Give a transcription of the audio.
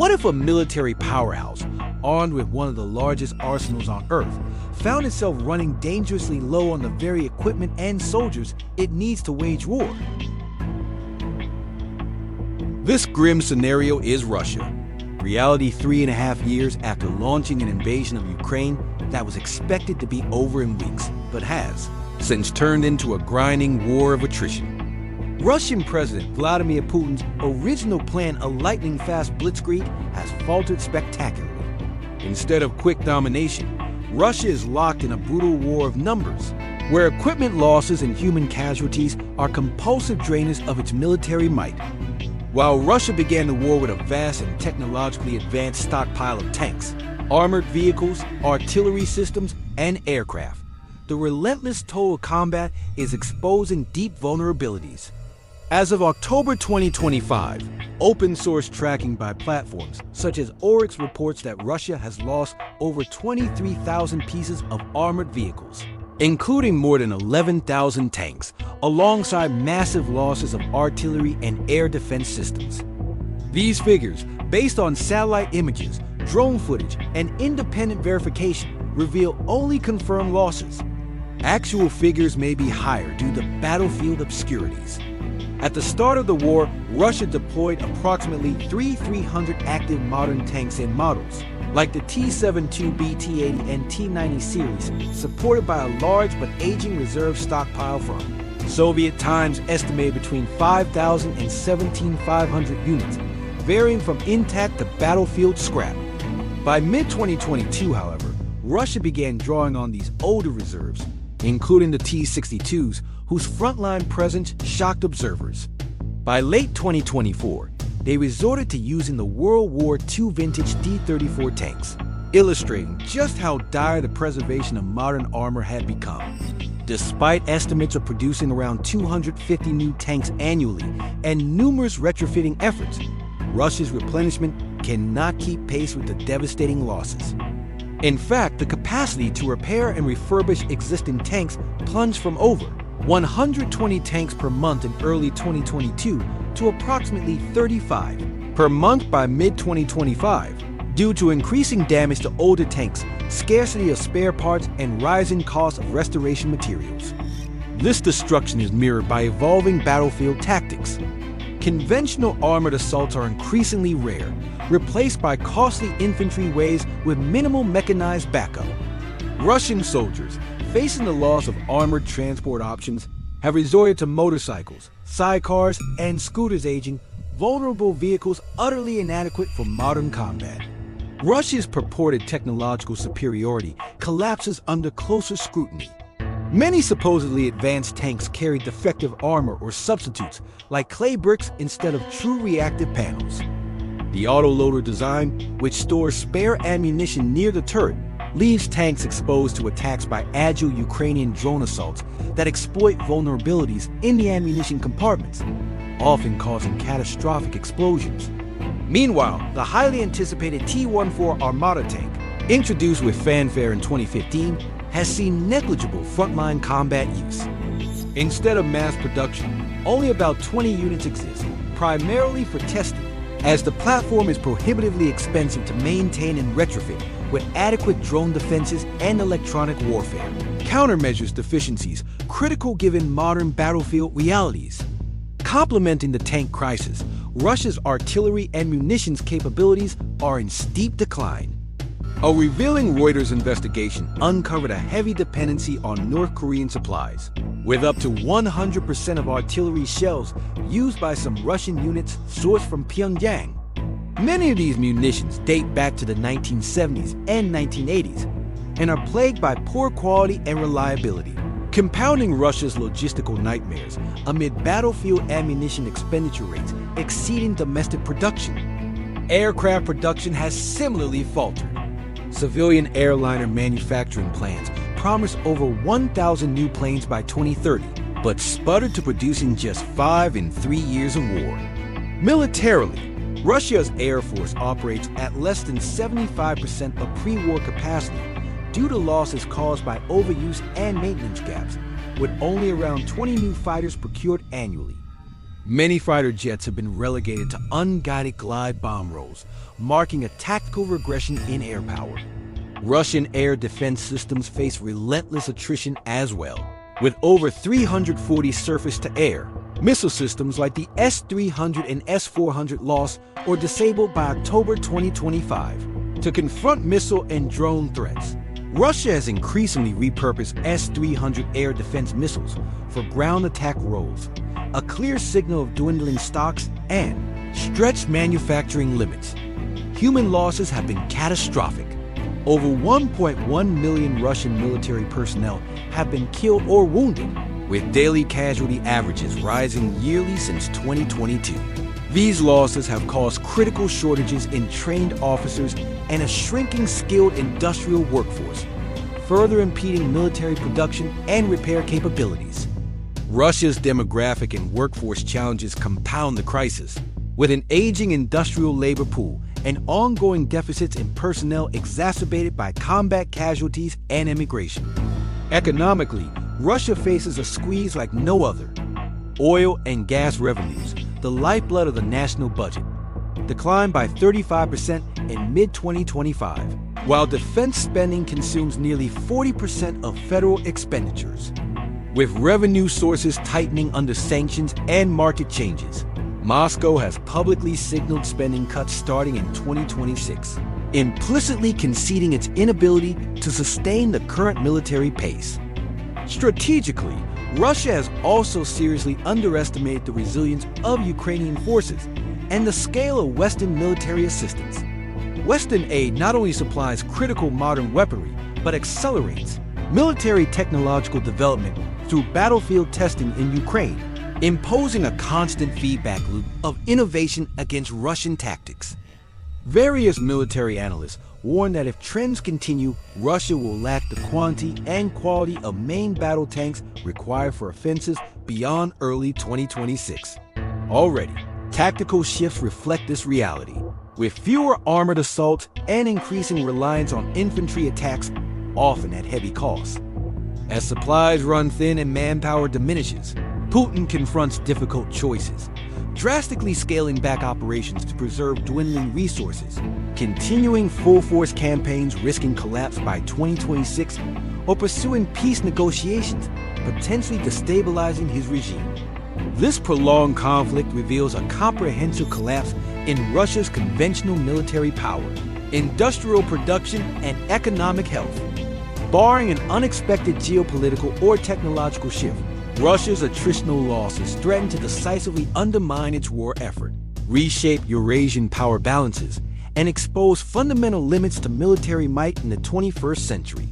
What if a military powerhouse, armed with one of the largest arsenals on Earth, found itself running dangerously low on the very equipment and soldiers it needs to wage war? This grim scenario is Russia. Reality 3.5 years after launching an invasion of Ukraine that was expected to be over in weeks, but has since turned into a grinding war of attrition. Russian President Vladimir Putin's original plan, a lightning-fast blitzkrieg, has faltered spectacularly. Instead of quick domination, Russia is locked in a brutal war of numbers, where equipment losses and human casualties are compulsive drainers of its military might. While Russia began the war with a vast and technologically advanced stockpile of tanks, armored vehicles, artillery systems, and aircraft, the relentless toll combat is exposing deep vulnerabilities. As of October 2025, open-source tracking by platforms such as Oryx reports that Russia has lost over 23,000 pieces of armored vehicles, including more than 11,000 tanks, alongside massive losses of artillery and air defense systems. These figures, based on satellite images, drone footage, and independent verification, reveal only confirmed losses. Actual figures may be higher due to battlefield obscurities. At the start of the war, Russia deployed approximately 300 active modern tanks and models, like the T-72B, T-80, and T-90 series, supported by a large but aging reserve stockpile from Soviet times estimated between 5,000 and 17,500 units, varying from intact to battlefield scrap. By mid-2022, however, Russia began drawing on these older reserves, including the T-62s, whose frontline presence shocked observers. By late 2024, they resorted to using the World War II vintage T-34 tanks, illustrating just how dire the preservation of modern armor had become. Despite estimates of producing around 250 new tanks annually and numerous retrofitting efforts, Russia's replenishment cannot keep pace with the devastating losses. In fact, the capacity to repair and refurbish existing tanks plunged from over 120 tanks per month in early 2022 to approximately 35 per month by mid-2025, due to increasing damage to older tanks, scarcity of spare parts, and rising costs of restoration materials. This destruction is mirrored by evolving battlefield tactics. Conventional armored assaults are increasingly rare, replaced by costly infantry waves with minimal mechanized backup. Russian soldiers, facing the loss of armored transport options, have resorted to motorcycles, sidecars, and scooters, aging vulnerable vehicles utterly inadequate for modern combat. Russia's purported technological superiority collapses under closer scrutiny. Many supposedly advanced tanks carry defective armor or substitutes, like clay bricks instead of true reactive panels. The autoloader design, which stores spare ammunition near the turret, leaves tanks exposed to attacks by agile Ukrainian drone assaults that exploit vulnerabilities in the ammunition compartments, often causing catastrophic explosions. Meanwhile, the highly anticipated T-14 Armata tank, introduced with fanfare in 2015, has seen negligible frontline combat use. Instead of mass production, only about 20 units exist, primarily for testing, as the platform is prohibitively expensive to maintain and retrofit with adequate drone defenses and electronic warfare. Countermeasures deficiencies, critical given modern battlefield realities. Complementing the tank crisis, Russia's artillery and munitions capabilities are in steep decline. A revealing Reuters investigation uncovered a heavy dependency on North Korean supplies, with up to 100% of artillery shells used by some Russian units sourced from Pyongyang. Many of these munitions date back to the 1970s and 1980s and are plagued by poor quality and reliability, compounding Russia's logistical nightmares amid battlefield ammunition expenditure rates exceeding domestic production. Aircraft production has similarly faltered. Civilian airliner manufacturing plans promise over 1,000 new planes by 2030, but sputtered to producing just 5 in 3 years of war. Militarily, Russia's Air Force operates at less than 75% of pre-war capacity due to losses caused by overuse and maintenance gaps, with only around 20 new fighters procured annually. Many fighter jets have been relegated to unguided glide bomb roles, marking a tactical regression in air power. Russian air defense systems face relentless attrition as well, with over 340 surface-to-air missile systems like the S-300 and S-400 lost or disabled by October 2025. To confront missile and drone threats, Russia has increasingly repurposed S-300 air defense missiles for ground attack roles, a clear signal of dwindling stocks and stretched manufacturing limits. Human losses have been catastrophic. Over 1.1 million Russian military personnel have been killed or wounded, with daily casualty averages rising yearly since 2022. These losses have caused critical shortages in trained officers and a shrinking skilled industrial workforce, further impeding military production and repair capabilities. Russia's demographic and workforce challenges compound the crisis, with an aging industrial labor pool and ongoing deficits in personnel exacerbated by combat casualties and immigration. Economically, Russia faces a squeeze like no other. Oil and gas revenues, the lifeblood of the national budget, declined by 35% in mid-2025, while defense spending consumes nearly 40% of federal expenditures. With revenue sources tightening under sanctions and market changes, Moscow has publicly signaled spending cuts starting in 2026, implicitly conceding its inability to sustain the current military pace. Strategically, Russia has also seriously underestimated the resilience of Ukrainian forces and the scale of Western military assistance. Western aid not only supplies critical modern weaponry, but accelerates military technological development through battlefield testing in Ukraine, imposing a constant feedback loop of innovation against Russian tactics. Various military analysts warn that if trends continue, Russia will lack the quantity and quality of main battle tanks required for offensives beyond early 2026. Already, tactical shifts reflect this reality, with fewer armored assaults and increasing reliance on infantry attacks, often at heavy cost. As supplies run thin and manpower diminishes, Putin confronts difficult choices, drastically scaling back operations to preserve dwindling resources, continuing full-force campaigns risking collapse by 2026, or pursuing peace negotiations, potentially destabilizing his regime. This prolonged conflict reveals a comprehensive collapse in Russia's conventional military power, industrial production, and economic health. Barring an unexpected geopolitical or technological shift, Russia's attritional losses threaten to decisively undermine its war effort, reshape Eurasian power balances, and expose fundamental limits to military might in the 21st century.